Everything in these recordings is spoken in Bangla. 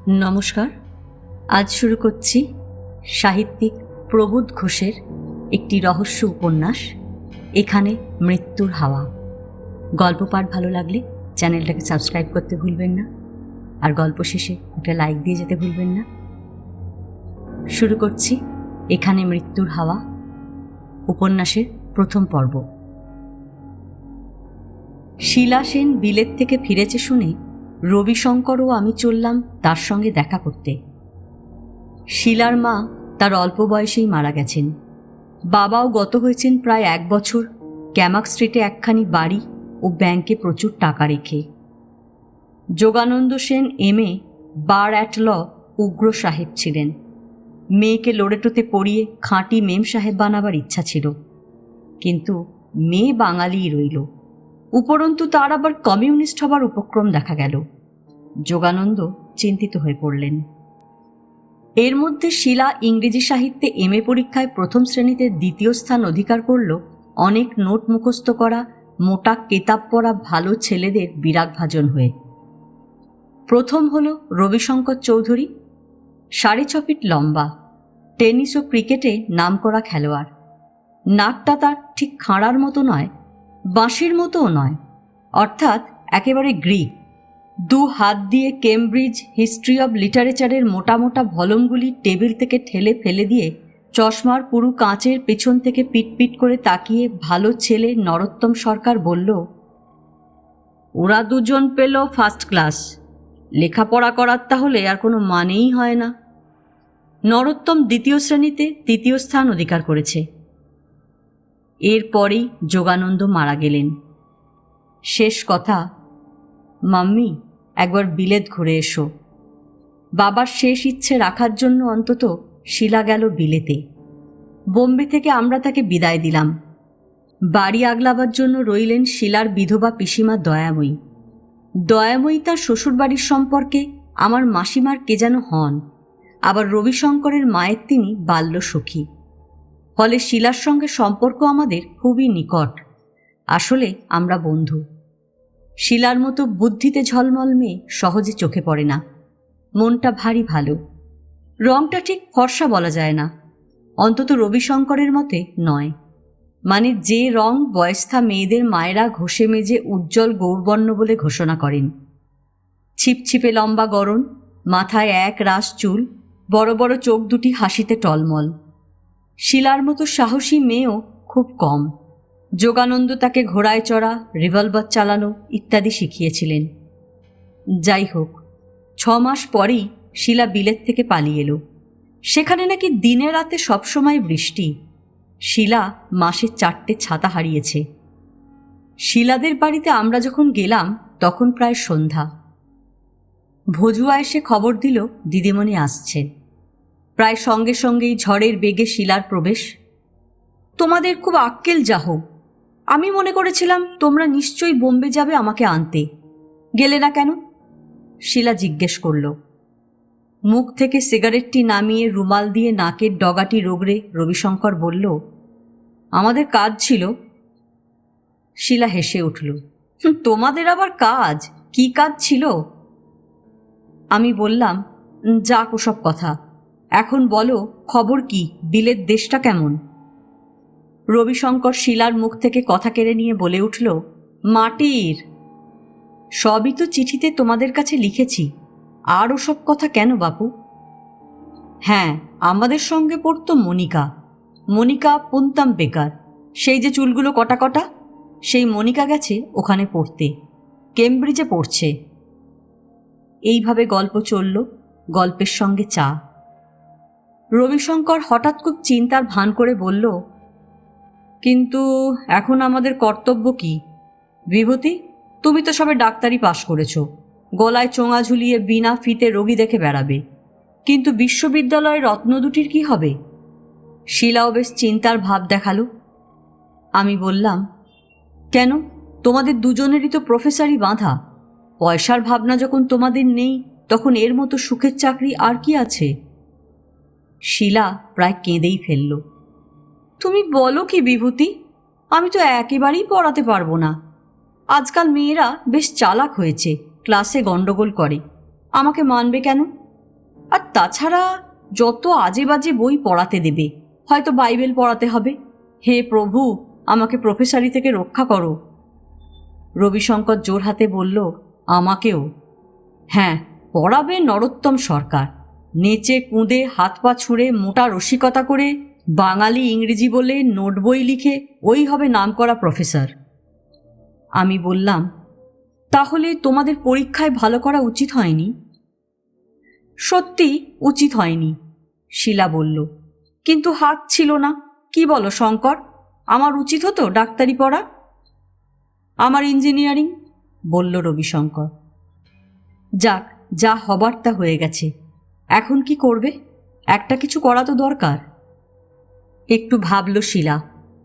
নমস্কার। আজ শুরু করছি সাহিত্যিক প্রবোধ ঘোষের একটি রহস্য উপন্যাস এখানে মৃত্যুর হাওয়া। গল্প পাঠ ভালো লাগলে চ্যানেলটাকে সাবস্ক্রাইব করতে ভুলবেন না, আর গল্প শেষে একটা লাইক দিয়ে যেতে ভুলবেন না। শুরু করছি এখানে মৃত্যুর হাওয়া উপন্যাসের প্রথম পর্ব। শিলা সেন বিলেত থেকে ফিরেছে শুনে রবিশঙ্কর ও আমি চললাম তার সঙ্গে দেখা করতে। শিলার মা তার অল্প বয়সেই মারা গেছেন। বাবাও গত হয়েছেন প্রায় 1 বছর ক্যামাক স্ট্রিটে একখানি বাড়ি ও ব্যাংকে প্রচুর টাকা রেখে। Yogananda Sen MA bar at law উগ্র সাহেব ছিলেন। মেয়েকে লোরেটোতে পড়িয়ে খাঁটি মেম সাহেব বানাবার ইচ্ছা ছিল, কিন্তু মেয়ে বাঙালিই রইল। উপরন্তু তার আবার কমিউনিস্ট হবার উপক্রম দেখা গেল। যোগানন্দ চিন্তিত হয়ে পড়লেন। এর মধ্যে শিলা ইংরেজি সাহিত্যে এমএ পরীক্ষায় প্রথম শ্রেণীতে 2য় স্থান অধিকার করল অনেক নোট মুখস্থ করা, মোটা কেতাব পড়া ভালো ছেলেদের বিরাগভাজন হয়ে। প্রথম হল রবিশঙ্কর চৌধুরী, 6.5 ফিট লম্বা, টেনিস ও ক্রিকেটে নামকরা খেলোয়াড়। নাকটা তার ঠিক খাঁড়ার মতো নয়, বাঁশির মতোও নয়, অর্থাৎ একেবারে গ্রিক। 2 হাত দিয়ে কেমব্রিজ হিস্ট্রি অব লিটারেচারের মোটা মোটা ভলমগুলি টেবিল থেকে ঠেলে ফেলে দিয়ে চশমার পুরু কাঁচের পেছন থেকে পিটপিট করে তাকিয়ে ভালো ছেলে নরোত্তম সরকার বলল, ওরা দুজন পেল ফার্স্ট ক্লাস, লেখাপড়া করার তাহলে আর কোনো মানেই হয় না। নরোত্তম 2য় শ্রেণীতে 3য় স্থান অধিকার করেছে। এরপরেই যোগানন্দ মারা গেলেন। শেষ কথা, মাম্মি একবার বিলেত ঘুরে এসো। বাবার শেষ ইচ্ছে রাখার জন্য অন্তত শিলা গেল বিলেতে। বোম্বে থেকে আমরা তাকে বিদায় দিলাম। বাড়ি আগলাবার জন্য রইলেন শিলার বিধবা পিসিমা দয়াময়ী। দয়াময়ী তার শ্বশুরবাড়ির সম্পর্কে আমার মাসিমার কে যেন হন, আবার রবিশঙ্করের মায়ের তিনি বাল্যসখী। ফলে শিলার সঙ্গে সম্পর্ক আমাদের খুবই নিকট। আসলে আমরা বন্ধু। শিলার মতো বুদ্ধিতে ঝলমল মেয়ে সহজে চোখে পড়ে না। মনটা ভারী ভালো। রংটা ঠিক ফর্সা বলা যায় না, অন্তত রবিশঙ্করের মতে নয়। মানে যে রং বয়স্থা মেয়েদের মায়েরা ঘষে মেজে উজ্জ্বল গৌরবর্ণ বলে ঘোষণা করেন। ছিপছিপে লম্বা গড়ন, মাথায় এক রাশ চুল, বড় বড় চোখ দুটি হাসিতে টলমল। শিলার মতো সাহসী মেয়েও খুব কম। যোগানন্দ তাকে ঘোড়ায় চড়া, রিভলভার চালানো ইত্যাদি শিখিয়েছিলেন। যাই হোক, 6 মাস পরেই শিলা বিলেত থেকে পালিয়ে এলো। সেখানে নাকি দিনে রাতে সবসময় বৃষ্টি। শিলা মাসে 4টে ছাতা হারিয়েছে। শিলাদের বাড়িতে আমরা যখন গেলাম তখন প্রায় সন্ধ্যা। ভজুয়া এসে খবর দিল দিদিমণি আসছেন। প্রায় সঙ্গে সঙ্গেই ঝড়ের বেগে শিলার প্রবেশ। তোমাদের খুব আক্কেল যাহো, আমি মনে করেছিলাম তোমরা নিশ্চয়ই বোম্বে যাবে আমাকে আনতে, গেলে না কেন? শিলা জিজ্ঞেস করল। মুখ থেকে সিগারেটটি নামিয়ে রুমাল দিয়ে নাকের ডগাটি রগড়ে রবিশঙ্কর বলল, আমাদের কাজ ছিল। শিলা হেসে উঠল। তোমাদের আবার কাজ? কি কাজ ছিল? আমি বললাম, যাক ওসব কথা, এখন বলো খবর কি, বিলেত দেশটা কেমন? রবিশঙ্কর শিলার মুখ থেকে কথা কেড়ে নিয়ে বলে উঠল, মাটির। সবই তো চিঠিতে তোমাদের কাছে লিখেছি, আর ওসব কথা কেন বাপু? হ্যাঁ, আমাদের সঙ্গে পড়তো মনিকা পুন্তাম বেকার, সেই যে চুলগুলো কটা কটা, সেই মনিকা গেছে ওখানে পড়তে, কেমব্রিজে পড়ছে। এইভাবে গল্প চলল, গল্পের সঙ্গে চা। রবিশঙ্কর হঠাৎ খুব চিন্তার ভান করে বলল, কিন্তু এখন আমাদের কর্তব্য কি? বিভূতি, তুমি তো সবে ডাক্তারি পাশ করেছ, গলায় চোঙা ঝুলিয়ে বিনা ফিতে রোগী দেখে বেড়াবে, কিন্তু বিশ্ববিদ্যালয়ের রত্ন দুটির কি হবে? শিলাও বেশ চিন্তার ভাব দেখালো। আমি বললাম, কেন, তোমাদের দুজনেরই তো প্রফেসরই বাঁধা। পয়সার ভাবনা যখন তোমাদের নেই, তখন এর মতো সুখের চাকরি আর কি আছে? শিলা প্রায় কেঁদেই ফেলল। তুমি বলো কি বিভূতি, আমি তো একেবারেই পড়াতে পারবো না। আজকাল মেয়েরা বেশ চালাক হয়েছে, ক্লাসে গণ্ডগোল করে, আমাকে মানবে কেন? আর তাছাড়া যত আজে বাজে বই পড়াতে দেবে, হয়তো বাইবেল পড়াতে হবে। হে প্রভু, আমাকে প্রফেসরি থেকে রক্ষা করো। রবিশঙ্কর জোর হাতে বলল, আমাকেও। হ্যাঁ, পড়াবে নরোত্তম সরকার। নেচে কুঁদে হাত পা ছুঁড়ে মোটা রসিকতা করে বাঙালি ইংরেজি বলে নোট বই লিখে ওই হবে নামকরা প্রফেসর। আমি বললাম, তাহলে তোমাদের পরীক্ষায় ভালো করা উচিত হয়নি? সত্যি উচিত হয়নি, শিলা বলল, কিন্তু হাত ছিল না। কি বলো শঙ্কর, আমার উচিত হতো ডাক্তারি পড়া? আমার ইঞ্জিনিয়ারিং, বলল রবিশঙ্কর। যাক, যা হবার তা হয়ে গেছে। এখন কি করবে? একটা কিছু করা তো দরকার। একটু ভাবল শিলা,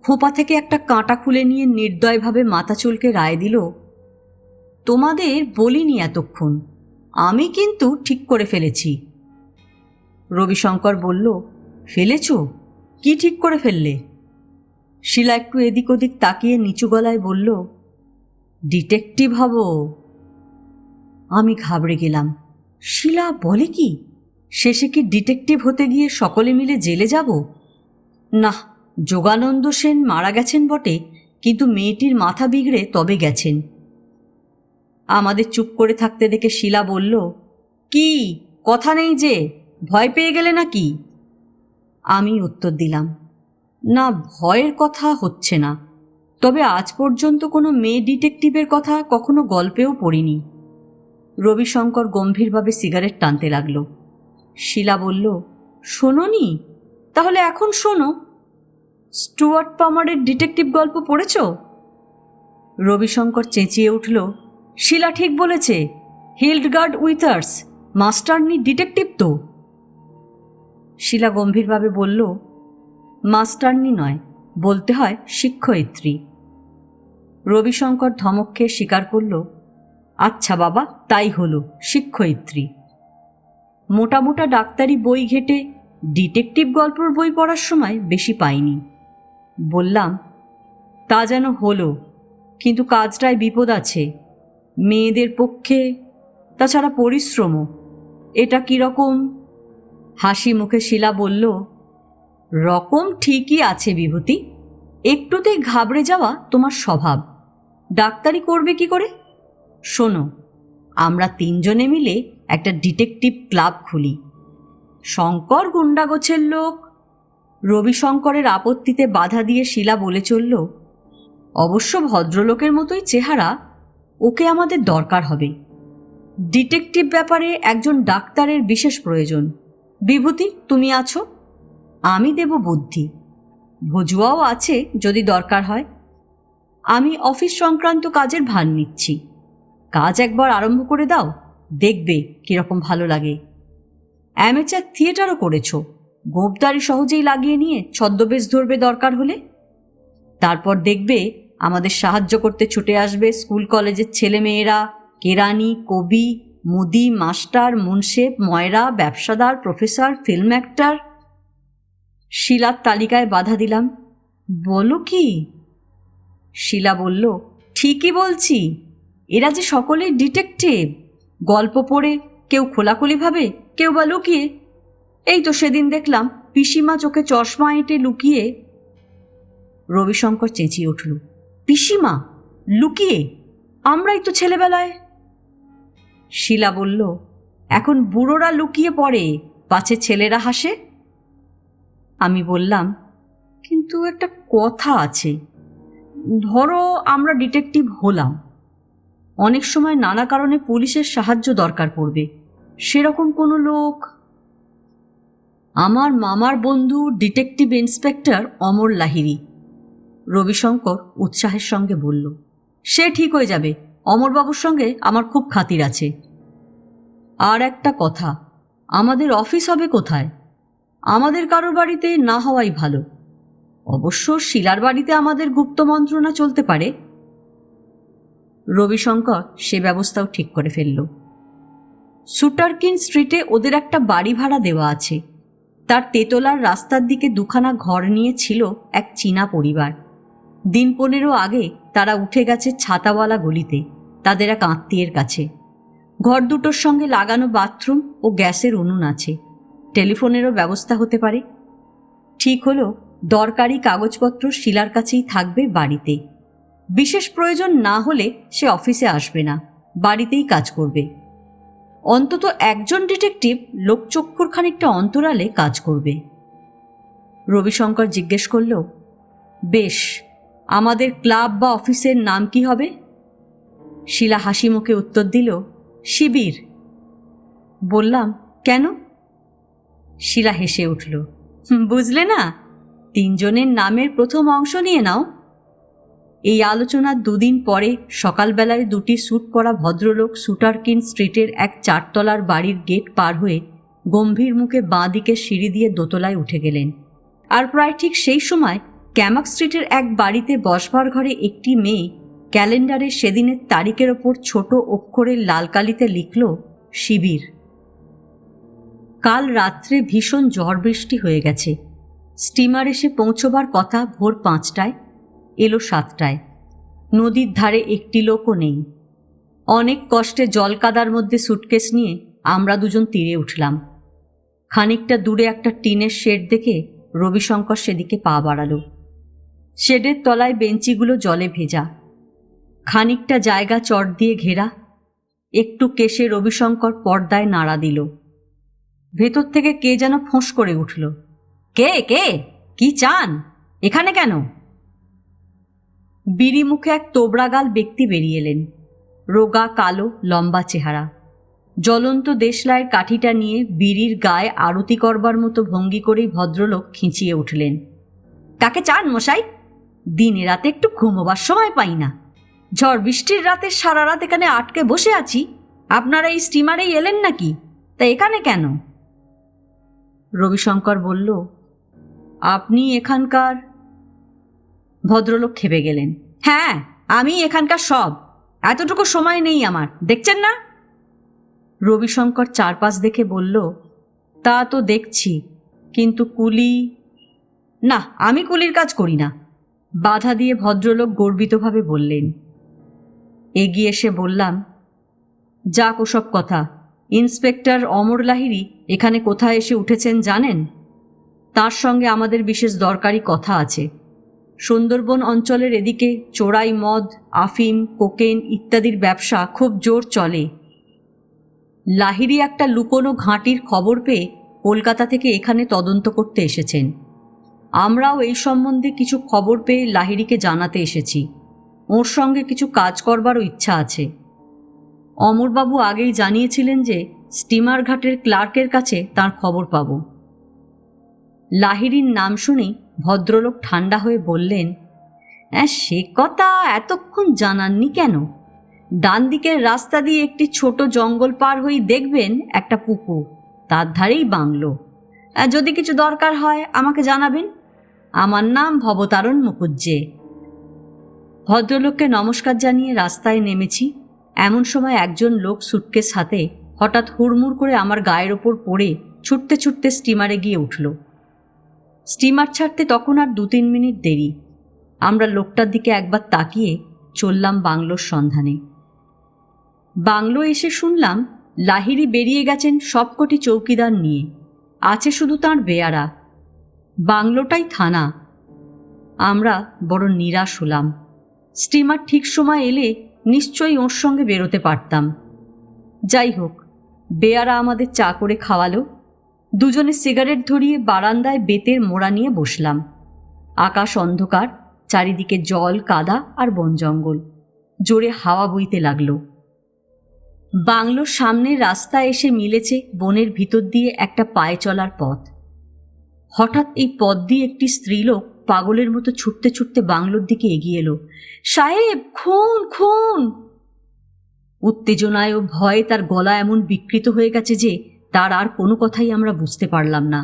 খোপা থেকে একটা কাঁটা খুলে নিয়ে নির্দয়ভাবে মাথা চুলকে রায় দিল, তোমাদের বলিনি এতক্ষণ, আমি কিন্তু ঠিক করে ফেলেছি। রবিশঙ্কর বলল, ফেলেছ? কি ঠিক করে ফেললে? শিলা একটু এদিক ওদিক তাকিয়ে নিচু গলায় বলল, ডিটেকটিভ হব। আমি ঘাবড়ে গেলাম। শিলা বলে কি? শেষে কি ডিটেকটিভ হতে গিয়ে সকলে মিলে জেলে যাব? না, যোগানন্দ সেন মারা গেছেন বটে, কিন্তু মেয়েটির মাথা বিগড়ে তবে গেছেন। আমাদের চুপ করে থাকতে দেখে শিলা বলল, কি কথা নেই যে, ভয় পেয়ে গেলে নাকি? আমি উত্তর দিলাম, না, ভয়ের কথা হচ্ছে না, তবে আজ পর্যন্ত কোনো মেয়ে ডিটেকটিভের কথা কখনো গল্পেও পড়িনি। রবিশঙ্কর গম্ভীরভাবে সিগারেট টানতে লাগল। শিলা বলল, শোনোনি? তাহলে এখন শোনো। স্টুয়ার্ট পামারের ডিটেকটিভ গল্প পড়েছ? রবিশঙ্কর চেঁচিয়ে উঠল, শিলা ঠিক বলেছে, হিল্ডগার্ড উইথার্স মাস্টারনি ডিটেকটিভ তো। শিলা গম্ভীরভাবে বলল, মাস্টারনি নয়, বলতে হয় শিক্ষয়িত্রী। রবিশঙ্কর ধমক খেয়ে স্বীকার করল, আচ্ছা বাবা, তাই হলো, শিক্ষয়িত্রী। মোটা মোটা ডাক্তারি বই ঘেটে ডিটেকটিভ গল্পর বই পড়ার সময় বেশি পাইনি। বললাম, তা যেন হলো, কিন্তু কাজটায় বিপদ আছে, মেয়েদের পক্ষে, তাছাড়া পরিশ্রমও। এটা কীরকম? হাসি মুখে শিলা বলল, রকম ঠিকই আছে বিভূতি, একটুতেই ঘাবড়ে যাওয়া তোমার স্বভাব। ডাক্তারি করবে কি করে? শোনো, আমরা তিনজনে মিলে একটা ডিটেকটিভ ক্লাব খুলি। শঙ্কর গুন্ডাগোছের লোক। রবিশঙ্করের আপত্তিতে বাধা দিয়ে শিলা বলে চলল, অবশ্য ভদ্রলোকের মতোই চেহারা, ওকে আমাদের দরকার হবে। ডিটেকটিভ ব্যাপারে একজন ডাক্তারের বিশেষ প্রয়োজন। বিভূতি, তুমি আছো, আমি দেব বুদ্ধি। ভজুয়াও আছে যদি দরকার হয়। আমি অফিস সংক্রান্ত কাজের ভার নিচ্ছি। কাজ একবার আরম্ভ করে দাও, দেখবে কীরকম ভালো লাগে। অ্যামেচার থিয়েটারও করেছ, গোঁপদারি সহজেই লাগিয়ে নিয়ে ছদ্মবেশ ধরবে দরকার হলে। তারপর দেখবে আমাদের সাহায্য করতে ছুটে আসবে স্কুল কলেজের ছেলেমেয়েরা, কেরানি, কবি, মুদি, মাস্টার, মুনশেফ, ময়রা, ব্যবসাদার, প্রফেসর, ফিল্ম অ্যাক্টর। শিলার তালিকায় বাধা দিলাম, বলো কি? শিলা বলল, ঠিকই বলছি, এরা যে সকলেই ডিটেকটিভ। গল্প পড়ে কেউ খোলাখুলিভাবে, কেউ বা লুকিয়ে। এই তো সেদিন দেখলাম পিসিমা চোখে চশমা এঁটে লুকিয়ে। রবিশঙ্কর চেঁচিয়ে উঠল, পিসিমা লুকিয়ে? আমরাই তো ছেলেবেলায়। শিলা বলল, এখন বুড়োরা লুকিয়ে পড়ে, পাছে ছেলেরা হাসে। আমি বললাম, কিন্তু একটা কথা আছে, ধরো আমরা ডিটেকটিভ হলাম, অনেক সময় নানা কারণে পুলিশের সাহায্য দরকার পড়বে, সেরকম কোনো লোক। আমার মামার বন্ধু ডিটেকটিভ ইন্সপেক্টর অমর লাহিড়ী। রবিশঙ্কর উৎসাহের সঙ্গে বলল, সে ঠিক হয়ে যাবে, অমরবাবুর সঙ্গে আমার খুব খাতির আছে। আর একটা কথা, আমাদের অফিস হবে কোথায়? আমাদের কারোর বাড়িতে না হওয়াই ভালো। অবশ্য শিলার বাড়িতে আমাদের গুপ্ত মন্ত্রণা চলতে পারে। রবিশঙ্কর সে ব্যবস্থাও ঠিক করে ফেলল। সুটারকিন স্ট্রিটে ওদের একটা বাড়ি ভাড়া দেওয়া আছে। তার তেতলার রাস্তার দিকে দুখানা ঘর নিয়ে ছিল এক চীনা পরিবার। দিন 15 আগে তারা উঠে গেছে ছাতাওয়ালা গলিতে, তাদের এক আত্মীয়ের কাছে। ঘর দুটোর সঙ্গে লাগানো বাথরুম ও গ্যাসের উনুন আছে, টেলিফোনেরও ব্যবস্থা হতে পারে। ঠিক হলো দরকারি কাগজপত্র শিলার কাছেই থাকবে বাড়িতে। বিশেষ প্রয়োজন না হলে সে অফিসে আসবে না, বাড়িতেই কাজ করবে। অন্তত একজন ডিটেকটিভ লোকচক্ষুর খানিকটা অন্তরালে কাজ করবে। রবিশঙ্কর জিজ্ঞেস করল, বেশ, আমাদের ক্লাব বা অফিসের নাম কি হবে? শিলা হাসি মুখে উত্তর দিল, শিবির। বললাম, কেন? শিলা হেসে উঠল, বুঝলে না, তিনজনের নামের প্রথম অংশ নিয়ে নাও। এই আলোচনার দুদিন পরে সকালবেলায় দুটি স্যুট পরা ভদ্রলোক সুটারকিন স্ট্রিটের এক 4 তলার বাড়ির গেট পার হয়ে গম্ভীর মুখে বাঁ দিকে সিঁড়ি দিয়ে দোতলায় উঠে গেলেন। আর প্রায় ঠিক সেই সময় ক্যামাক স্ট্রিটের এক বাড়িতে বসবার ঘরে একটি মেয়ে ক্যালেন্ডারে সেদিনের তারিখের ওপর ছোট অক্ষরে লাল কালিতে লিখল, শিবির। কাল রাত্রে ভীষণ ঝড় বৃষ্টি হয়ে গেছে। স্টিমার এসে পৌঁছবার কথা ভোর 5টায়, এলো 7টায়। নদীর ধারে একটি লোকও নেই। অনেক কষ্টে জলকাদার মধ্যে সুটকেস নিয়ে আমরা দুজন তীরে উঠলাম। খানিকটা দূরে একটা টিনের শেড দেখে রবিশঙ্কর সেদিকে পা বাড়াল। শেডের তলায় বেঞ্চিগুলো জলে ভেজা, খানিকটা জায়গা চট দিয়ে ঘেরা। একটু কেশে রবিশঙ্কর পর্দায় নাড়া দিল। ভেতর থেকে কে যেন ফোঁস করে উঠল, কে কে, কি চান, এখানে কেন? বিড়ি মুখে এক তোবড়াগাল ব্যক্তি বেরিয়ে এলেন। রোগা, কালো, লম্বা চেহারা। জ্বলন্ত দেশলাইয়ের কাঠিটা নিয়ে বিড়ির গায়ে আরতি করবার মতো ভঙ্গি করেই ভদ্রলোক খিঁচিয়ে উঠলেন, কাকে চান মশাই? দিনে রাতে একটু ঘুমোবার সময় পাই না। ঝড় বৃষ্টির রাতে সারা রাত এখানে আটকে বসে আছি। আপনারা এই স্টিমারেই এলেন নাকি? তা এখানে কেন? রবিশঙ্কর বলল, আপনি এখানকার? ভদ্রলোক খেপে গেলেন, হ্যাঁ, আমি এখানকার সব। এতটুকু সময় নেই আমার, দেখছেন না? রবিশঙ্কর চারপাশ দেখে বলল, তা তো দেখছি, কিন্তু কুলি? না, আমি কুলির কাজ করি না। বাধা দিয়ে ভদ্রলোক গর্বিতভাবে বললেন। এগিয়ে এসে বললাম, যাক ওসব কথা। ইন্সপেক্টর অমর লাহিড়ী এখানে কোথায় এসে উঠেছেন জানেন? তার সঙ্গে আমাদের বিশেষ দরকারি কথা আছে। সুন্দরবন অঞ্চলের এদিকে চোরাই মদ, আফিম, কোকেন ইত্যাদির ব্যবসা খুব জোর চলে। লাহিড়ী একটা লুকোনো ঘাঁটির খবর পেয়ে কলকাতা থেকে এখানে তদন্ত করতে এসেছেন। আমরাও এই সম্বন্ধে কিছু খবর পেয়ে লাহিড়ীকে জানাতে এসেছি। ওর সঙ্গে কিছু কাজ করবারও ইচ্ছা আছে। অমরবাবু আগেই জানিয়েছিলেন যে স্টিমার ঘাটের ক্লার্কের কাছে তার খবর পাব। লাহিড়ীর নাম শুনেই ভদ্রলোক ঠান্ডা হয়ে বললেন, সে কথা এতক্ষণ জানাননি কেন? ডান দিকের রাস্তা দিয়ে একটি ছোট জঙ্গল পার হয়ে দেখবেন একটা পুকুর, তার ধারেই বাংলো। যদি কিছু দরকার হয় আমাকে জানাবেন। আমার নাম ভবতারণ মুখুজ্জে। ভদ্রলোককে নমস্কার জানিয়ে রাস্তায় নেমেছি। এমন সময় একজন লোক সুটকেস হাতে হঠাৎ হুড়মুড় করে আমার গায়ের ওপর পড়ে ছুটতে ছুটতে স্টিমারে গিয়ে উঠল। স্টিমার ছাড়তে তখন আর 2-3 মিনিট দেরি। আমরা লোকটার দিকে একবার তাকিয়ে চললাম বাংলোর সন্ধানে। বাংলো এসে শুনলাম লাহিড়ী বেরিয়ে গেছেন সবকটি চৌকিদার নিয়ে, আছে শুধু তাঁর বেয়ারা। বাংলোটাই থানা। আমরা বড় নিরাশ হলাম। স্টিমার ঠিক সময় এলে নিশ্চয়ই ওর সঙ্গে বেরোতে পারতাম। যাই হোক, বেয়ারা আমাদের চা করে খাওয়ালো। দুজনে সিগারেট ধরিয়ে বারান্দায় বেতের মোড়া নিয়ে বসলাম। আকাশ অন্ধকার, চারিদিকে জল, কাদা আর বন জঙ্গল। জোরে হাওয়া বইতে লাগলো। বাংলোর সামনে রাস্তা এসে মিলেছে বনের ভিতর দিয়ে একটা পায়ে চলার পথ। হঠাৎ এই পথ দিয়ে একটি স্ত্রীলোক পাগলের মতো ছুটতে ছুটতে বাংলোর দিকে এগিয়ে এলো। সাহেব, খুন খুন! উত্তেজনায় ও ভয়ে তার গলা এমন বিকৃত হয়ে গেছে যে তার আর কোনো কথাই আমরা বুঝতে পারলাম না।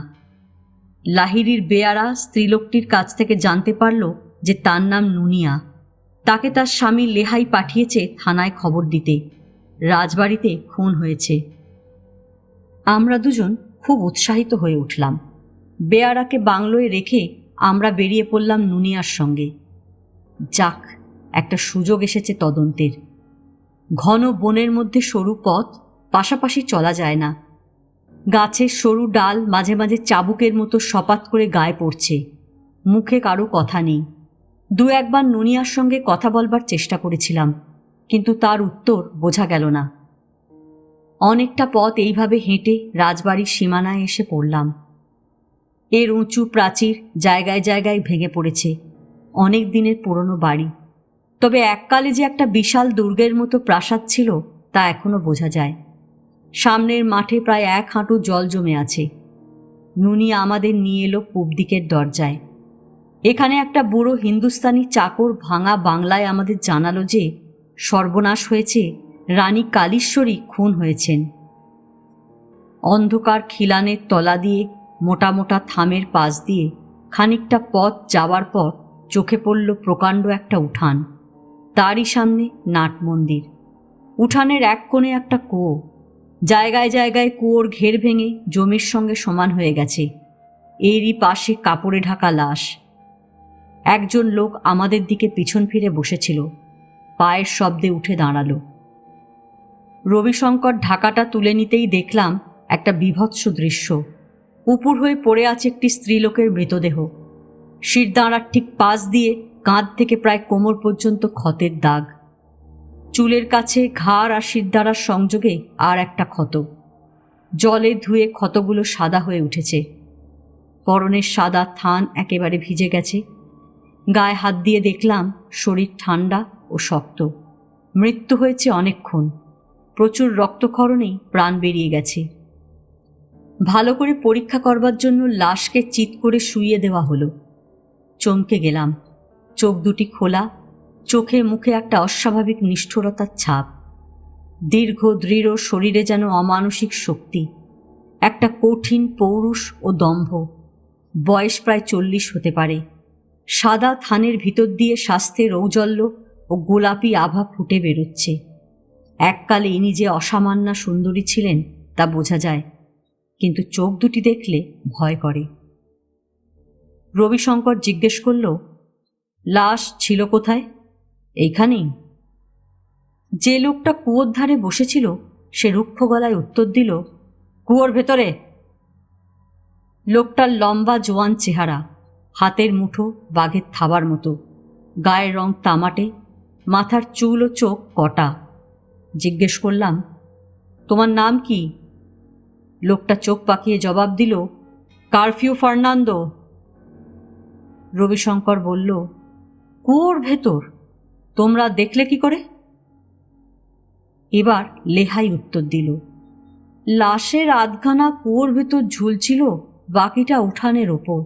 লাহিড়ীর বেয়ারা স্ত্রীলোকটির কাছ থেকে জানতে পারল যে তার নাম নুনিয়া। তাকে তার স্বামী লেহাই পাঠিয়েছে থানায় খবর দিতে, রাজবাড়িতে খুন হয়েছে। আমরা দুজন খুব উৎসাহিত হয়ে উঠলাম। বেয়ারাকে বাংলোয় রেখে আমরা বেরিয়ে পড়লাম নুনিয়ার সঙ্গে। যাক, একটা সুযোগ এসেছে তদন্তের। ঘন বনের মধ্যে সরু পথ, পাশাপাশি চলা যায় না। গাছের সরু ডাল মাঝে মাঝে চাবুকের মতো সপাত করে গায়ে পড়ছে। মুখে কারো কথা নেই। দু একবার নুনিয়ার সঙ্গে কথা বলবার চেষ্টা করেছিলাম, কিন্তু তার উত্তর বোঝা গেল না। অনেকটা পথ এইভাবে হেঁটে রাজবাড়ির সীমানায় এসে পড়লাম। এর উঁচু প্রাচীর জায়গায় জায়গায় ভেঙে পড়েছে। অনেক দিনের পুরনো বাড়ি, তবে এককালে যে একটা বিশাল দুর্গের মতো প্রাসাদ ছিল তা এখনো বোঝা যায়। সামনের মাঠে প্রায় 1 হাঁটু জল জমে আছে। নুনিয়া আমাদের নিয়ে এলো পূব দিকের দরজায়। এখানে একটা বুড়ো হিন্দুস্তানি চাকর ভাঙা বাংলায় আমাদের জানালো যে সর্বনাশ হয়েছে, রানী কালীশ্বরী খুন হয়েছেন। অন্ধকার খিলানের তলা দিয়ে মোটা মোটা থামের পাশ দিয়ে খানিকটা পথ যাওয়ার পর চোখে পড়ল প্রকাণ্ড একটা উঠান। তারই সামনে নাট মন্দির। উঠানের এক কোণে একটা কুয়ো। জায়গায় জায়গায় কুয়োর ঘের ভেঙে জমির সঙ্গে সমান হয়ে গেছে। এরই পাশে কাপড়ে ঢাকা লাশ। একজন লোক আমাদের দিকে পিছন ফিরে বসেছিল। পায়ের শব্দে উঠে দাঁড়ালো। রবিশঙ্কর ঢাকাটা তুলে নিতেই দেখলাম একটা বীভৎস দৃশ্য। উপুর হয়ে পড়ে আছে একটি স্ত্রীলোকের মৃতদেহ। শিরদাঁড়ার ঠিক পাশ দিয়ে কাঁধ থেকে প্রায় কোমর পর্যন্ত ক্ষতের দাগ। চুলের কাছে ঘাড় আর শিরদাঁড়ার সংযোগে আর একটা ক্ষত। জলে ধুয়ে ক্ষতগুলো সাদা হয়ে উঠেছে। পরনের সাদা থান একেবারে ভিজে গেছে। গায়ে হাত দিয়ে দেখলাম শরীর ঠান্ডা ও শক্ত। মৃত্যু হয়েছে অনেকক্ষণ। প্রচুর রক্তক্ষরণেই প্রাণ বেরিয়ে গেছে। ভালো করে পরীক্ষা করবার জন্য লাশকে চিৎ করে শুইয়ে দেওয়া হলো। চমকে গেলাম। চোখ দুটি খোলা, চোখে মুখে একটা অস্বাভাবিক নিষ্ঠুরতার ছাপ। দীর্ঘ দৃঢ় শরীরে যেন অমানসিক শক্তি, একটা কঠিন পৌরুষ ও দম্ভ। বয়স প্রায় 40 হতে পারে। সাদা থানের ভিতর দিয়ে স্বাস্থ্যের ঔজ্জ্বল্য ও গোলাপি আভা ফুটে বেরোচ্ছে। এককালে ইনি যে অসামান্যা সুন্দরী ছিলেন তা বোঝা যায়, কিন্তু চোখ দুটি দেখলে ভয় করে। রবিশঙ্কর জিজ্ঞেস করল, লাশ ছিল কোথায়? এইখানেই। যে লোকটা কুয়োর ধারে বসেছিল সে রুক্ষ গলায় উত্তর দিল, কুয়োর ভেতরে। লোকটার লম্বা জোয়ান চেহারা, হাতের মুঠো বাঘের থাবার মতো, গায়ের রং তামাটে, মাথার চুল ও চোখ কটা। জিজ্ঞেস করলাম, তোমার নাম কি? লোকটা চোখ পাকিয়ে জবাব দিল, কারফিউ ফার্নান্দো। রবিশঙ্কর বলল, কুয়োর ভেতর তোমরা দেখলে কি করে? এবার লেহাই উত্তর দিল, লাশের আধখানা কুয়োর ভেতর ঝুলছিল, বাকিটা উঠানের ওপর।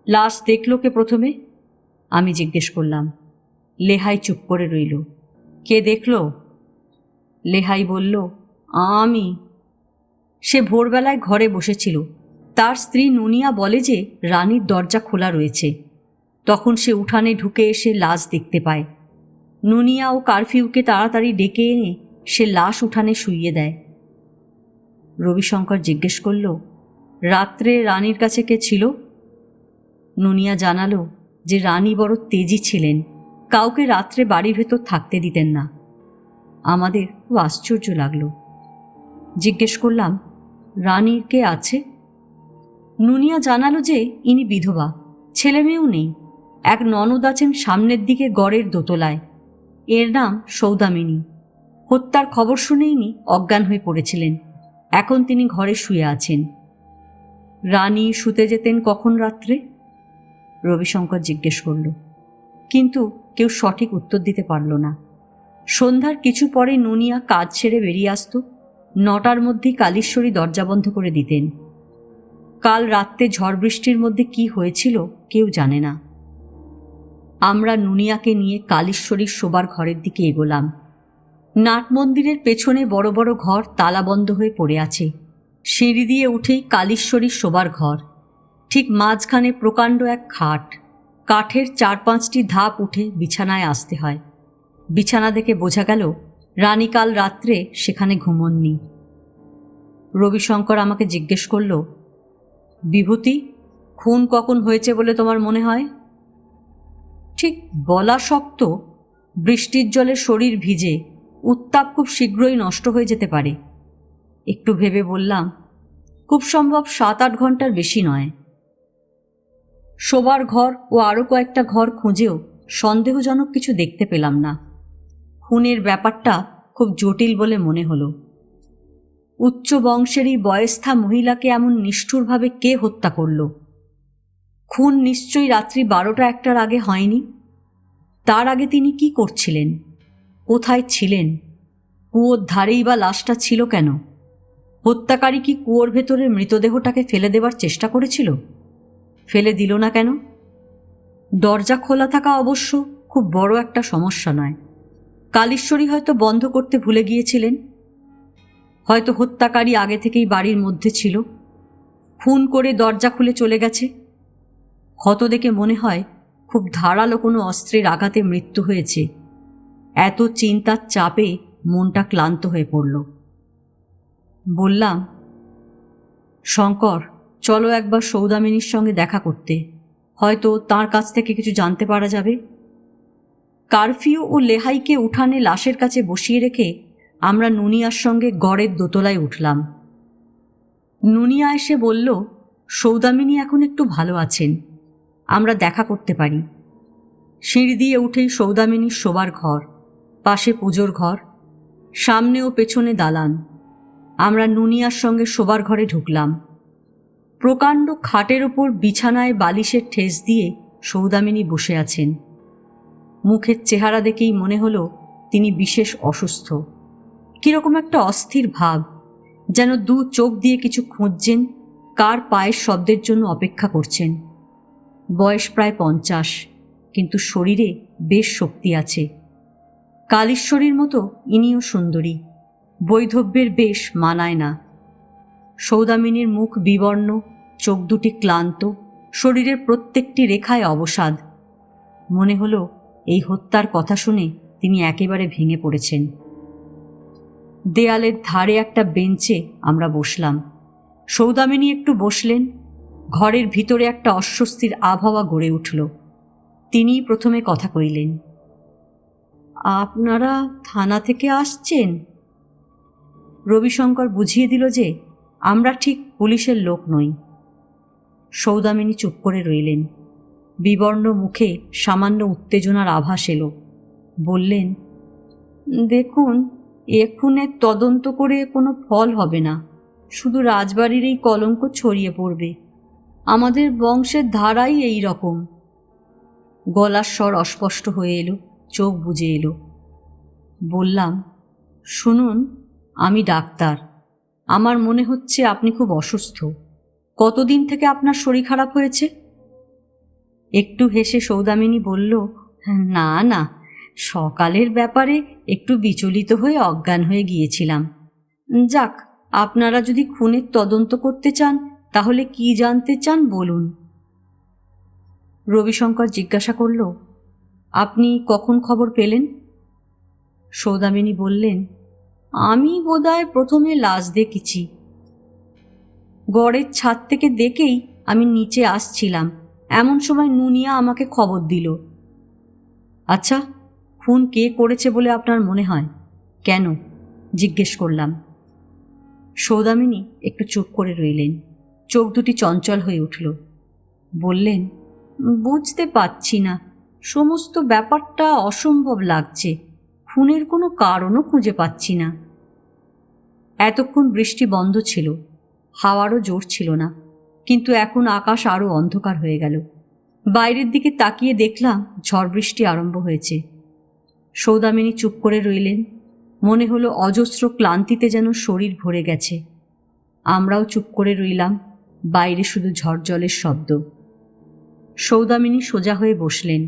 লাশ দেখলো কে প্রথমে? আমি জিজ্ঞেস করলাম। লেহাই চুপ করে রইল। কে দেখল? লেহাই বলল, আমি। সে ভোরবেলায় ঘরে বসেছিল। তার স্ত্রী নুনিয়া বলে যে রানীর দরজা খোলা রয়েছে। তখন সে উঠানে ঢুকে এসে লাশ দেখতে পায়। নুনিয়া ও কারফিউকে তাড়াতাড়ি ডেকে এনে সে লাশ উঠানে শুইয়ে দেয়। রবিশঙ্কর জিজ্ঞেস করল, রাত্রে রানীর কাছে কে ছিল? নুনিয়া জানালো যে রানী বড় তেজি ছিলেন, কাউকে রাত্রে বাড়ির ভেতর থাকতে দিতেন না। আমাদের খুব আশ্চর্য লাগলো। জিজ্ঞেস করলাম, রানীর কে আছে? নুনিয়া জানালো যে ইনি বিধবা, ছেলে মেয়েও নেই। এক ননদ আছেন সামনের দিকে গড়ের দোতলায়। এর নাম সৌদামিনী। হত্যার খবর শুনে ইনি অজ্ঞান হয়ে পড়েছিলেন। এখন তিনি ঘরে শুয়ে আছেন। রানী শুতে যেতেন কখন রাত্রে? রবিশঙ্কর জিজ্ঞেস করল, কিন্তু কেউ সঠিক উত্তর দিতে পারল না। সন্ধ্যার কিছু পরে নুনিয়া কাজ ছেড়ে বেরিয়ে আসত। 9টার মধ্যেই কালীশ্বরী দরজা বন্ধ করে দিতেন। কাল রাত্রে ঝড় বৃষ্টির মধ্যে কি হয়েছিল কেউ জানে না। আমরা নুনিয়াকে নিয়ে কালীশ্বরীর শোবার ঘরের দিকে এগোলাম। নাট মন্দিরের পেছনে বড় বড় ঘর তালাবন্ধ হয়ে পড়ে আছে। সিঁড়ি দিয়ে উঠেই কালীশ্বরীর শোবার ঘর। ঠিক মাঝখানে প্রকাণ্ড এক খাট। কাঠের 4-5টি ধাপ উঠে বিছানায় আসতে হয়। বিছানা দেখে বোঝা গেল রানী কাল রাত্রে সেখানে ঘুমননি। রবিশঙ্কর আমাকে জিজ্ঞেস করল, বিভূতি, খুন কখন হয়েছে বলে তোমার মনে হয়? ঠিক বলা শক্ত। বৃষ্টির জলে শরীর ভিজে, উত্তাপ খুব শীঘ্রই নষ্ট হয়ে যেতে পারে। একটু ভেবে বললাম, খুব সম্ভব 7-8 ঘন্টার বেশি নয়। শোবার ঘর ও আরও কয়েকটা ঘর খুঁজেও সন্দেহজনক কিছু দেখতে পেলাম না। খুনের ব্যাপারটা খুব জটিল বলে মনে হলো। উচ্চ বংশেরই বয়স্থা মহিলাকে এমন নিষ্ঠুরভাবে কে হত্যা করল? খুন নিশ্চয়ই রাত্রি 12টা-1টার আগে হয়নি। তার আগে তিনি কি করছিলেন? কোথায় ছিলেন? কুয়োর ধারেই বা লাশটা ছিল কেন? হত্যাকারী কি কুয়োর ভেতরে মৃতদেহটাকে ফেলে দেবার চেষ্টা করেছিল? ফেলে দিল না কেন? দরজা খোলা থাকা অবশ্য খুব বড় একটা সমস্যা নয়। কালীশ্বরী হয়তো বন্ধ করতে ভুলে গিয়েছিলেন। হয়তো হত্যাকারী আগে থেকেই বাড়ির মধ্যে ছিল, খুন করে দরজা খুলে চলে গেছে। ক্ষত দেখে মনে হয় খুব ধারালো কোনো অস্ত্রের আঘাতে মৃত্যু হয়েছে। এত চিন্তার চাপে মনটা ক্লান্ত হয়ে পড়ল। বললাম, শঙ্কর, চলো একবার সৌদামিনীর সঙ্গে দেখা করতে, হয়তো তার কাছ থেকে কিছু জানতে পারা যাবে। কারফিউ ও লেহাইকে উঠানে লাশের কাছে বসিয়ে রেখে আমরা নুনিয়ার সঙ্গে গড়ের দোতলায় উঠলাম। নুনিয়া এসে বলল, সৌদামিনী এখন একটু ভালো আছেন, আমরা দেখা করতে পারি। সিঁড়ি দিয়ে উঠেই সৌদামিনীর শোবার ঘর, পাশে পুজোর ঘর, সামনে ও পেছনে দালান। আমরা নুনিয়ার সঙ্গে শোবার ঘরে ঢুকলাম। প্রকাণ্ড খাটের ওপর বিছানায় বালিশের ঠেস দিয়ে সৌদামিনী বসে আছেন। মুখের চেহারা দেখেই মনে হলো তিনি বিশেষ অসুস্থ। কীরকম একটা অস্থির ভাব, যেন দু চোখ দিয়ে কিছু খুঁজছেন, কার পায়ের শব্দের জন্য অপেক্ষা করছেন। বয়স প্রায় 50, কিন্তু শরীরে বেশ শক্তি আছে। কালীশ্বরীর মতো ইনিও সুন্দরী, বৈধব্যের বেশ মানায় না। সৌদামিনীর মুখ বিবর্ণ, চোখ দুটি ক্লান্ত, শরীরের প্রত্যেকটি রেখায় অবসাদ। মনে হলো এই হত্যার কথা শুনে তিনি একেবারে ভেঙে পড়েছেন। দেয়ালের ধারে একটা বেঞ্চে আমরা বসলাম। সৌদামিনী একটু বসলেন। ঘরের ভিতরে একটা অস্বস্তির আবহাওয়া গড়ে উঠল। তিনিই প্রথমে কথা কইলেন। আপনারা থানা থেকে আসছেন? রবিশঙ্কর বুঝিয়ে দিল যে আমরা ঠিক পুলিশের লোক নই। সৌদামিনী চুপ করে রইলেন। বিবর্ণ মুখে সামান্য উত্তেজনার আভাস এলো। বললেন, দেখুন, এ খুনের তদন্ত করে কোনো ফল হবে না, শুধু রাজবাড়ির এই কলঙ্ক ছড়িয়ে পড়বে। আমাদের বংশের ধারাই এই রকম। গলার স্বর অস্পষ্ট হয়ে এলো, চোখ বুজে এলো। বললাম, শুনুন, আমি ডাক্তার। আমার মনে হচ্ছে আপনি খুব অসুস্থ। কতদিন থেকে আপনার শরীর খারাপ হয়েছে? একটু হেসে সৌদামিনী বলল, না না, সকালের ব্যাপারে একটু বিচলিত হয়ে অজ্ঞান হয়ে গিয়েছিলাম। যাক, আপনারা যদি খুনের তদন্ত করতে চান তাহলে কি জানতে চান বলুন। রবিশঙ্কর জিজ্ঞাসা করল, আপনি কখন খবর পেলেন? সৌদামিনী বললেন, আমি বোধহয় প্রথমে লাশ দেখেছি। গড়ের ছাদ থেকে দেখেই আমি নিচে আসছিলাম, এমন সময় নুনিয়া আমাকে খবর দিল। আচ্ছা, খুন কে করেছে বলে আপনার মনে হয়? কেন জিজ্ঞেস করলাম। সৌদামিনী একটু চুপ করে রইলেন। চোখ দুটি চঞ্চল হয়ে উঠল। বললেন, বুঝতে পারছি না, সমস্ত ব্যাপারটা অসম্ভব লাগছে। খুনের কোনো কারণও খুঁজে পাচ্ছি না। এতক্ষণ বৃষ্টি বন্ধ ছিল, হাওয়ারও জোর ছিল না, কিন্তু এখন আকাশ আরও অন্ধকার হয়ে গেল। বাইরের দিকে তাকিয়ে দেখলাম ঝড় বৃষ্টি আরম্ভ হয়েছে। সৌদামিনী চুপ করে রইলেন। মনে হলো অজস্র ক্লান্তিতে যেন শরীর ভরে গেছে। আমরাও চুপ করে রইলাম। বাইরে শুধু ঝড় জলের শব্দ। সৌদামিনী সোজা হয়ে বসলেন।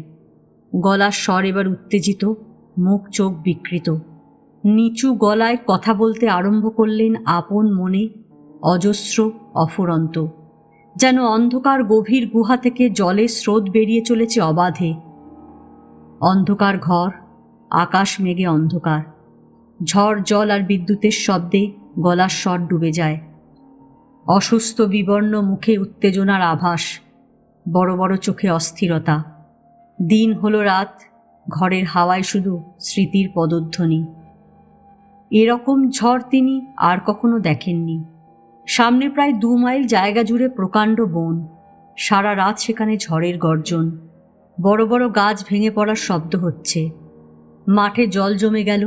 গলার স্বর এবার উত্তেজিত, মুখ চোখ বিকৃত। নিচু গলায় কথা বলতে আরম্ভ করলেন আপন মনে, অজস্র, অফুরন্ত, যেন অন্ধকার গভীর গুহা থেকে জলের স্রোত বেরিয়ে চলেছে অবাধে। অন্ধকার ঘর, আকাশ মেঘে অন্ধকার। ঝড় জল আর বিদ্যুতের শব্দে গলার স্বর ডুবে যায়। অসুস্থ বিবর্ণ মুখে উত্তেজনার আভাস, বড় বড় চোখে অস্থিরতা। দিন হলো রাত, ঘরের হাওয়ায় শুধু স্মৃতির পদধ্বনি। এরকম ঝড় তিনি আর কখনো দেখেননি। সামনে প্রায় 2 মাইল জায়গা জুড়ে প্রকাণ্ড বন, সারা রাত সেখানে ঝড়ের গর্জন, বড় বড় গাছ ভেঙে পড়ার শব্দ হচ্ছে। মাঠে জল জমে গেল,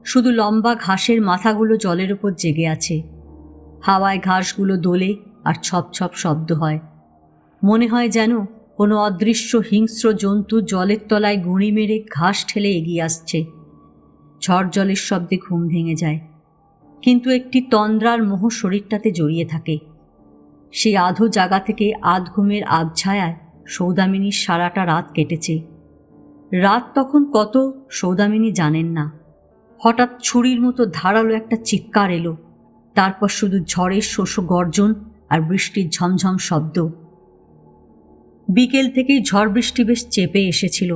শুধু লম্বা ঘাসের মাথাগুলো জলের ওপর জেগে আছে। হাওয়ায় ঘাসগুলো দোলে আর ছপ ছপ শব্দ হয়। মনে হয় যেন কোনো অদৃশ্য হিংস্র জন্তু জলের তলায় গুঁড়ি মেরে ঘাস ঠেলে এগিয়ে আসছে। ঝড় জলের শব্দে ঘুম ভেঙে যায়, কিন্তু একটি তন্দ্রার মোহ শরীরটাতে জড়িয়ে থাকে। সেই আধো জায়গা থেকে আধ ঘুমের আবছায়ায় সৌদামিনীর সারাটা রাত কেটেছে। রাত তখন কত সৌদামিনী জানেন না। হঠাৎ ছুরির মতো ধারালো একটা চিৎকার এলো, তারপর শুধু ঝড়ের শোষ গর্জন আর বৃষ্টির ঝমঝম শব্দ। বিকেল থেকেই ঝড় বৃষ্টি বেশ চেপে এসেছিল।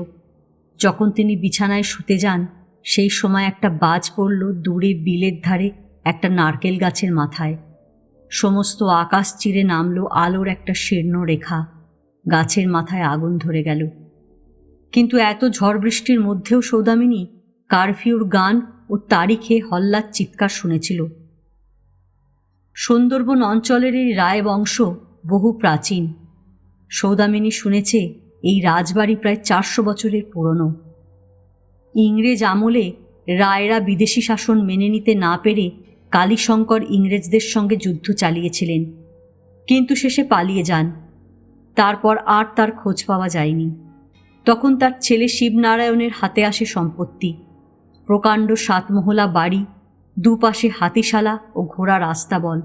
যখন তিনি বিছানায় শুতে যান, সেই সময় একটা বাজ পড়ল দূরে বিলের ধারে একটা নারকেল গাছের মাথায়। সমস্ত আকাশ চিরে নামল আলোর একটা শীর্ণ রেখা। গাছের মাথায় আগুন ধরে গেল। কিন্তু এত ঝড় বৃষ্টির মধ্যেও সৌদামিনী কারফিউর গান ও তারিখে হল্লার চিৎকার শুনেছিল। সুন্দরবন অঞ্চলের এই রায় বংশ বহু প্রাচীন। সৌদামিনী শুনেছে এই রাজবাড়ি প্রায় 400 বছরের পুরনো। ইংরেজ আমলে রায়রা বিদেশি শাসন মেনে নিতে না পেরে কালীশঙ্কর ইংরেজদের সঙ্গে যুদ্ধ চালিয়েছিলেন, কিন্তু শেষে পালিয়ে যান। তারপর আর তার খোঁজ পাওয়া যায়নি। তখন তার ছেলে শিবনারায়ণের হাতে আসে সম্পত্তি, প্রকাণ্ড 7 মহলা বাড়ি, দুপাশে হাতিশালা ও ঘোড়ার আস্তাবল,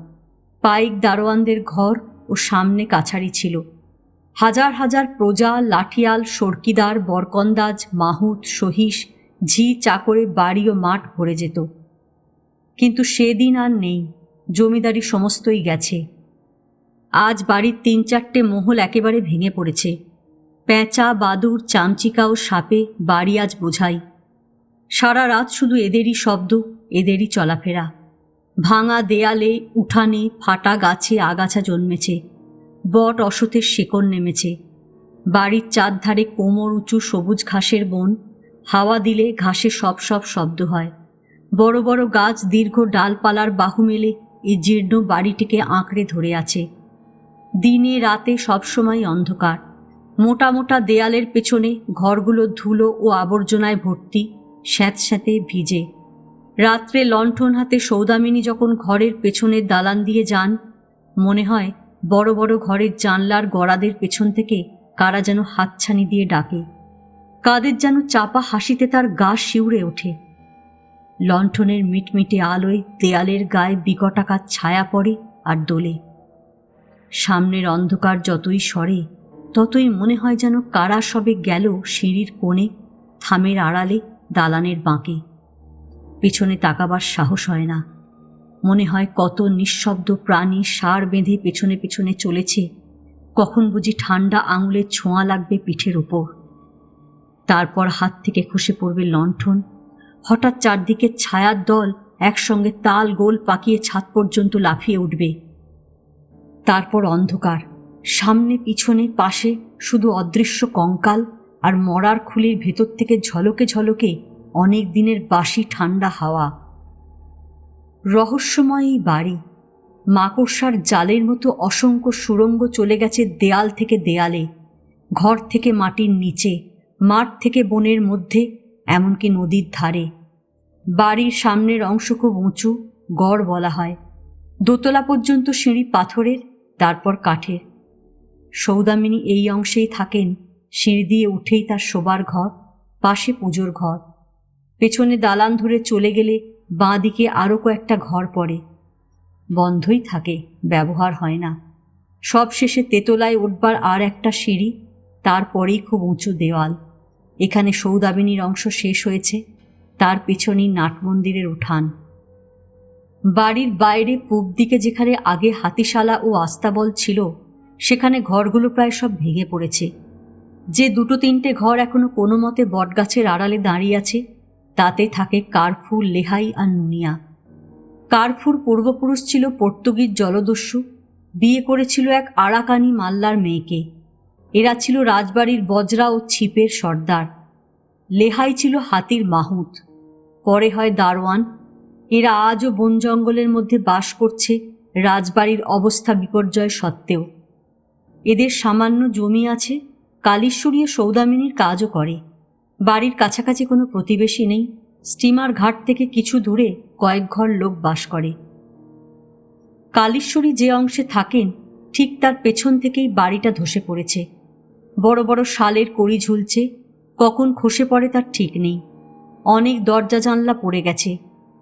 পাইক দারোয়ানদের ঘর ও সামনে কাছারি ছিল। হাজার হাজার প্রজা, লাঠিয়াল, সর্কিদার, বরকন্দাজ, মাহুত, সহিস, ঝি চাকরে বাড়ি ও মাঠ ভরে যেত। কিন্তু সেদিন আর নেই, জমিদারি সমস্তই গেছে। আজ বাড়ির 3-4টে মহল একেবারে ভেঙে পড়েছে। পেঁচা, বাদুড়, চামচিকা ও সাপে বাড়ি আজ বোঝাই। সারা রাত শুধু এদেরই শব্দ, এদেরই চলাফেরা। ভাঙা দেয়ালে, উঠানে, ফাটা গাছে আগাছা জন্মেছে, বট অশ্বত্থের শেকড় নেমেছে। বাড়ির চারধারে কোমর উঁচু সবুজ ঘাসের বন, হাওয়া দিলে ঘাসে সব সব শব্দ হয়। বড় বড় গাছ দীর্ঘ ডালপালার বাহু মেলে এই জীর্ণ বাড়িটিকে আঁকড়ে ধরে আছে। দিনে রাতে সবসময় অন্ধকার। মোটা মোটা দেয়ালের পেছনে ঘরগুলো ধুলো ও আবর্জনায় ভর্তি, স্যাঁতস্যাঁতে ভিজে। রাত্রে লণ্ঠন হাতে সৌদামিনী যখন ঘরের পেছনের দালান দিয়ে যান, মনে হয় বড় বড় ঘরের জানলার গড়াদের পেছন থেকে কারা যেন হাতছানি দিয়ে ডাকে। কাদের যেন চাপা হাসিতে তার গা শিউরে ওঠে। লণ্ঠনের মিটমিটে আলোয় দেয়ালের গায়ে বিকটাকার ছায়া পড়ে আর দোলে। সামনের অন্ধকার যতই সরে, ততই মনে হয় যেন কারা সবে গেল সিঁড়ির কোণে, থামের আড়ালে, দালানের বাঁকে। পেছনে তাকাবার সাহস হয় না। মনে হয় কত নিঃশব্দ প্রাণী সার বেঁধে পেছনে পেছনে চলেছে, কখন বুঝি ঠান্ডা আঙুলের ছোঁয়া লাগবে পিঠের ওপর। তারপর হাত থেকে খসে পড়বে লণ্ঠন। হঠাৎ চারদিকের ছায়ার দল একসঙ্গে তাল গোল পাকিয়ে ছাদ পর্যন্ত লাফিয়ে উঠবে। তারপর অন্ধকার, সামনে পিছনে পাশে শুধু অদৃশ্য কঙ্কাল, আর মরার খুলির ভেতর থেকে ঝলকে ঝলকে অনেক দিনের বাসি ঠান্ডা হাওয়া। রহস্যময় এই বাড়ি। মাকড়সার জালের মতো অসংখ্য সুড়ঙ্গ চলে গেছে দেয়াল থেকে দেয়ালে, ঘর থেকে মাটির নিচে, মাঠ থেকে বনের মধ্যে, এমনকি নদীর ধারে। বাড়ির সামনের অংশ খুব উঁচু, গড় বলা হয়। দোতলা পর্যন্ত সিঁড়ি পাথরের, তারপর কাঠের। সৌদামিনী এই অংশেই থাকেন। সিঁড়ি দিয়ে উঠেই তার শোবার ঘর, পাশে পুজোর ঘর। পেছনে দালান ধরে চলে গেলে বাঁ দিকে আরও কয়েকটা ঘর পড়ে, বন্ধই থাকে, ব্যবহার হয় না। সব শেষে তেতলায় উঠবার আর একটা সিঁড়ি, তারপরেই খুব উঁচু দেওয়াল। এখানে সৌদামিনীর অংশ শেষ হয়েছে, তার পেছনেই নাট মন্দিরের উঠান। বাড়ির বাইরে পূব দিকে যেখানে আগে হাতিশালা ও আস্তাবল ছিল, সেখানে ঘরগুলো প্রায় সব ভেঙে পড়েছে। যে 2-3টে ঘর এখনো কোনো মতে বটগাছের আড়ালে দাঁড়িয়ে আছে, তাতে থাকে কার্ফুর, লেহাই আর নুনিয়া। কার্ফুর পূর্বপুরুষ ছিল পর্তুগিজ জলদস্যু, বিয়ে করেছিল এক আরাকানি মাল্লার মেয়েকে। এরা ছিল রাজবাড়ির বজরা ও ছিপের সর্দার। লেহাই ছিল হাতির মাহুত, পরে হয় দারোয়ান। এরা আজও বন জঙ্গলের মধ্যে বাস করছে রাজবাড়ির অবস্থা বিপর্যয় সত্ত্বেও। এদের সামান্য জমি আছে, কালীশ্বরী ও সৌদামিনীর কাজও করে। বাড়ির কাছাকাছি কোনো প্রতিবেশী নেই। স্টিমার ঘাট থেকে কিছু দূরে কয়েক ঘর লোক বাস করে। কালীশ্বরী যে অংশে থাকেন ঠিক তার পেছন থেকেই বাড়িটা ধসে পড়েছে। বড় বড় শালের কড়ি ঝুলছে, কখন খসে পড়ে তার ঠিক নেই। অনেক দরজা জানলা পড়ে গেছে,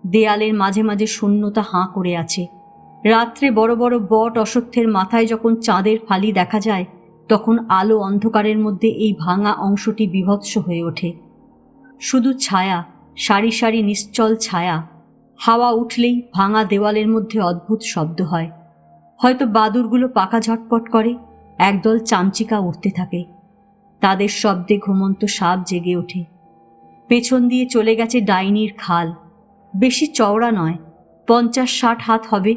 দেয়ালের মাঝে মাঝে শূন্যতা হাঁ করে আছে। রাত্রে বড় বড় বট অশ্বত্থের মাথায় যখন চাঁদের ফালি দেখা যায়, তখন আলো অন্ধকারের মধ্যে এই ভাঙা অংশটি বীভৎস হয়ে ওঠে। শুধু ছায়া, সারি সারি নিশ্চল ছায়া। হাওয়া উঠলেই ভাঙা দেওয়ালের মধ্যে অদ্ভুত শব্দ হয়। হয়তো বাদুরগুলো পাখা ঝটপট করে, একদল চামচিকা উঠতে থাকে। তাদের শব্দে ঘুমন্ত সাপ জেগে ওঠে। পেছন দিয়ে চলে গেছে ডাইনির খাল। বেশি চওড়া নয়, 50-60 হাত হবে,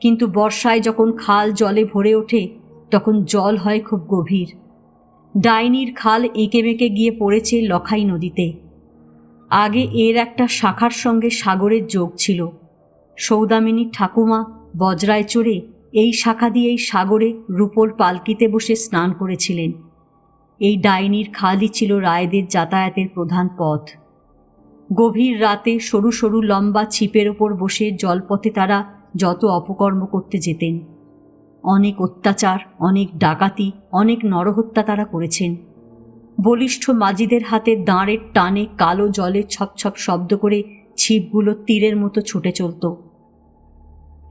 কিন্তু বর্ষায় যখন খাল জলে ভরে ওঠে তখন জল হয় খুব গভীর। ডাইনির খাল এঁকে বেঁকে গিয়ে পড়েছে লখাই নদীতে। আগে এর একটা শাখার সঙ্গে সাগরের যোগ ছিল। সৌদামিনীর ঠাকুমা বজরায় চড়ে এই শাখা দিয়েই সাগরে রূপোর পালকিতে বসে স্নান করেছিলেন। এই ডাইনির খালই ছিল রায়দের যাতায়াতের প্রধান পথ। গভীর রাতে সরু সরু লম্বা ছিপের ওপর বসে জলপথে তারা যত অপকর্ম করতে যেতেন। অনেক অত্যাচার, অনেক ডাকাতি, অনেক নরহত্যা তারা করেছেন। বলিষ্ঠ মাঝিদের হাতে দাঁড়ের টানে কালো জলে ছপছপ শব্দ করে ছিপগুলো তীরের মতো ছুটে চলত।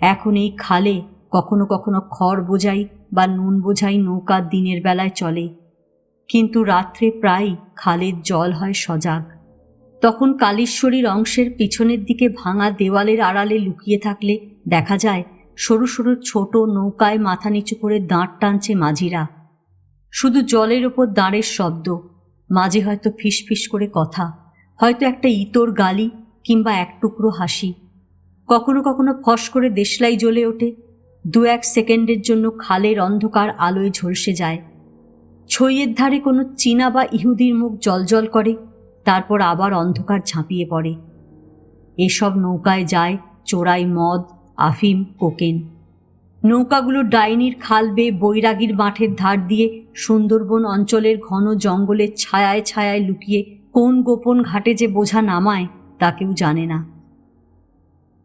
এখন এই খালে কখনো কখনো খড় বোঝাই বা নুন বোঝাই নৌকা দিনের বেলায় চলে, কিন্তু রাত্রে প্রায় খালের জল হয় সজাগ। তখন কালীশ্বরীর অংশের পিছনের দিকে ভাঙা দেওয়ালের আড়ালে লুকিয়ে থাকলে দেখা যায় সরু সরু ছোট নৌকায় মাথা নিচু করে দাঁড় টানছে মাঝিরা। শুধু জলের ওপর দাঁড়ের শব্দ, মাঝে হয়তো ফিসফিস করে কথা, হয়তো একটা ইতর গালি কিংবা এক টুকরো হাসি। কখনো কখনো ফস করে দেশলাই জ্বলে ওঠে। 2-1 সেকেন্ডের জন্য খালের অন্ধকার আলোয় ঝলসে যায়। ছইয়ের ধারে কোনো চীনা বা ইহুদির মুখ জলজল করে, তারপর আবার অন্ধকার ঝাঁপিয়ে পড়ে। এসব নৌকায় যায় চোরাই মদ, আফিম, কোকেন। নৌকাগুলো ডাইনির খাল বেয়ে বৈরাগীর মাঠের ধার দিয়ে সুন্দরবন অঞ্চলের ঘন জঙ্গলের ছায়ায় ছায়ায় লুকিয়ে কোন গোপন ঘাটে যে বোঝা নামায় তা কেউ জানে না।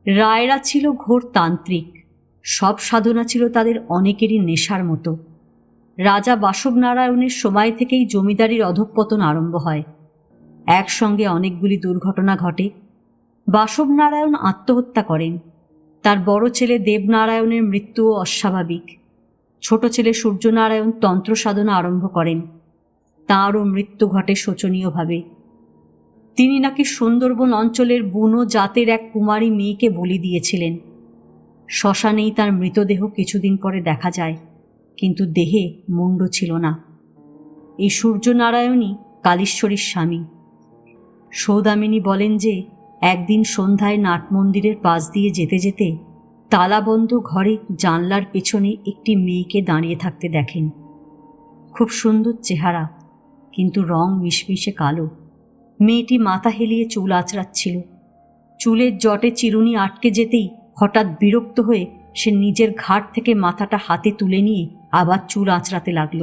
রায়রা ছিল ঘোর তান্ত্রিক। সব সাধনা ছিল তাদের অনেকেরই নেশার মতো। রাজা বাসবনারায়ণের সময় থেকেই জমিদারির অধঃপতন আরম্ভ হয়। একসঙ্গে অনেকগুলি দুর্ঘটনা ঘটে। বাসবনারায়ণ আত্মহত্যা করেন। তার বড় ছেলে দেবনারায়ণের মৃত্যুও অস্বাভাবিক। ছোট ছেলে সূর্যনারায়ণ তন্ত্র সাধনা আরম্ভ করেন। তাঁরও মৃত্যু ঘটে শোচনীয়ভাবে। তিনি নাকি সুন্দরবন অঞ্চলের বুনো জাতের এক কুমারী মেয়েকে বলি দিয়েছিলেন। শ্মশানেই তার মৃতদেহ কিছুদিন পরে দেখা যায়, কিন্তু দেহে মুণ্ড ছিল না। এই সূর্যনারায়ণই কালীশ্বরীর স্বামী। সৌদামিনী বলেন যে একদিন সন্ধ্যায় নাট মন্দিরের পাশ দিয়ে যেতে যেতে তালাবন্ধ ঘরে জানলার পেছনে একটি মেয়েকে দাঁড়িয়ে থাকতে দেখেন। খুব সুন্দর চেহারা, কিন্তু রং মিশমিশে কালো। মেয়েটি মাথা হেলিয়ে চুল আঁচড়াচ্ছিল। চুলের জটে চিরুনি আটকে যেতেই হঠাৎ বিরক্ত হয়ে সে নিজের ঘাট থেকে মাথাটা হাতে তুলে নিয়ে আবার চুল আঁচড়াতে লাগল।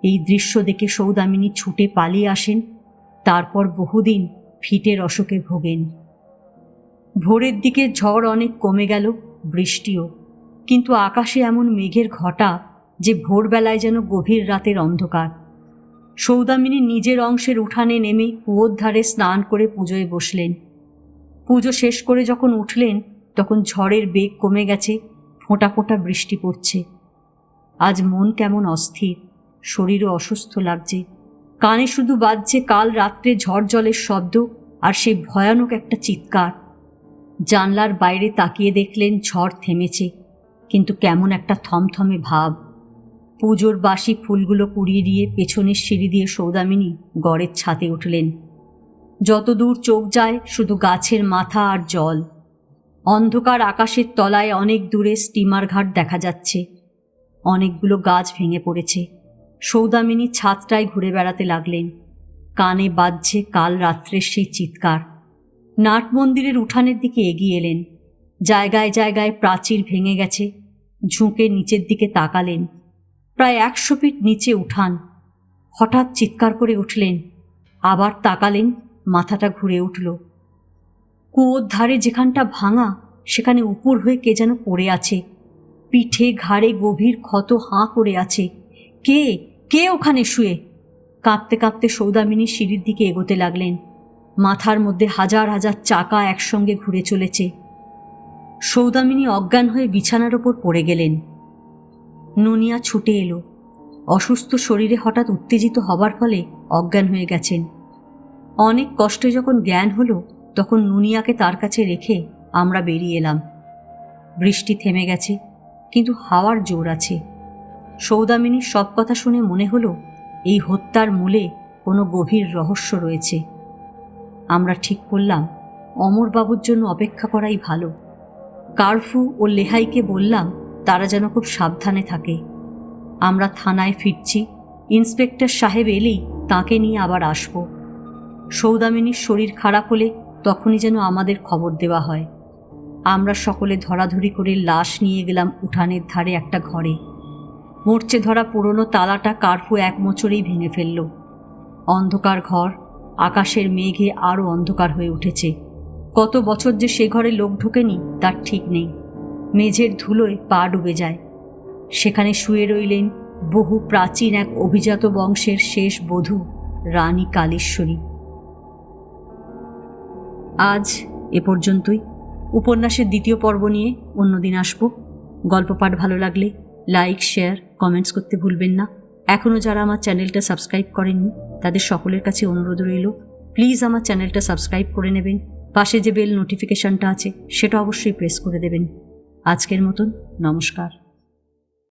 এই দৃশ্য দেখে সৌদামিনী ছুটে পালিয়ে আসেন। তারপর বহুদিন ফিটের অসুখে ভোগেন। ভোরের দিকে ঝড় অনেক কমে গেল, বৃষ্টিও, কিন্তু আকাশে এমন মেঘের ঘটা যে ভোরবেলায় যেন গভীর রাতের অন্ধকার। সৌদামিনী নিজের অংশের উঠানে নেমে কুয়োর ধারে স্নান করে পুজোয় বসলেন। পুজো শেষ করে যখন উঠলেন তখন ঝড়ের বেগ কমে গেছে, ফোঁটা ফোঁটা বৃষ্টি পড়ছে। আজ মন কেমন অস্থির, শরীরও অসুস্থ লাগছে। কানে শুধু বাজছে কাল রাত্রে ঝড় জলের শব্দ আর সেই ভয়ানক একটা চিৎকার। জানলার বাইরে তাকিয়ে দেখলেন ঝড় থেমেছে, কিন্তু কেমন একটা থমথমে ভাব। পুজোর বাসি ফুলগুলো কুড়িয়ে দিয়ে পেছনের সিঁড়ি দিয়ে সৌদামিনী গড়ের ছাদে উঠলেন। যতদূর চোখ যায় শুধু গাছের মাথা আর জল। অন্ধকার আকাশের তলায় অনেক দূরে স্টিমার ঘাট দেখা যাচ্ছে। অনেকগুলো গাছ ভেঙে পড়েছে। সৌদামিনী ছাদটায় ঘুরে বেড়াতে লাগলেন। কানে বাজছে কাল রাত্রের সেই চিৎকার। নাট মন্দিরের উঠানের দিকে এগিয়ে এলেন। জায়গায় জায়গায় প্রাচীর ভেঙে গেছে। ঝুঁকে নিচের দিকে তাকালেন। প্রায় 100 ফিট নিচে উঠান। হঠাৎ চিৎকার করে উঠলেন। আবার তাকালেন, মাথাটা ঘুরে উঠল। কুয়োর ধারে যেখানটা ভাঙা, সেখানে উপুর হয়ে কে যেন পড়ে আছে। পিঠে ঘাড়ে গভীর ক্ষত, হাঁ করে আছে। কে কে ওখানে শুয়ে? কাঁপতে কাঁপতে সৌদামিনী সিঁড়ির দিকে এগোতে লাগলেন। মাথার মধ্যে হাজার হাজার চাকা একসঙ্গে ঘুরে চলেছে। সৌদামিনী অজ্ঞান হয়ে বিছানার ওপর পড়ে গেলেন। নুনিয়া ছুটে এলো। অসুস্থ শরীরে হঠাৎ উত্তেজিত হবার ফলে অজ্ঞান হয়ে গেছেন। অনেক কষ্টে যখন জ্ঞান হলো, তখন নুনিয়াকে তার কাছে রেখে আমরা বেরিয়ে এলাম। বৃষ্টি থেমে গেছে, কিন্তু হাওয়ার জোর আছে। সৌদামিনীর সব কথা শুনে মনে হলো এই হত্যার মূলে কোনো গভীর রহস্য রয়েছে। আমরা ঠিক করলাম অমরবাবুর জন্য অপেক্ষা করাই ভালো। কার্ফু ও লেহাইকে বললাম তারা যেন খুব সাবধানে থাকে। আমরা থানায় ফিরছি। ইন্সপেক্টর সাহেব এলেই তাকে নিয়ে আবার আসব। সৌদামিনীর শরীর খারাপ হলে তখনই যেন আমাদের খবর দেওয়া হয়। আমরা সকলে ধরাধরি করে লাশ নিয়ে গেলাম উঠানের ধারে একটা ঘরে। মরচে ধরা পুরনো তালাটা কার্ফু এক মোচড়েই ভেঙে ফেলল। অন্ধকার ঘর, আকাশের মেঘে আরও অন্ধকার হয়ে উঠেছে। কত বছর যে সে ঘরে লোক ঢোকেনি তার ঠিক নেই। মেঝের ধুলোয় পা ডুবে যায়। সেখানে শুয়ে রইলেন বহু প্রাচীন এক অভিজাত বংশের শেষ বধূ, রানী কালীশ্বরী। আজ এ পর্যন্তই। উপন্যাসের দ্বিতীয় পর্ব নিয়ে অন্যদিন আসব। গল্প পাঠ ভালো লাগলে লাইক, শেয়ার, কমেন্টস করতে ভুলবেন না। এখনও যারা আমার চ্যানেলটা সাবস্ক্রাইব করেননি তাদের সকলের কাছে অনুরোধ রইল, প্লিজ আমার চ্যানেলটা সাবস্ক্রাইব করে নেবেন। পাশে যে বেল নোটিফিকেশনটা আছে সেটা অবশ্যই প্রেস করে দেবেন। আজকের মতন নমস্কার।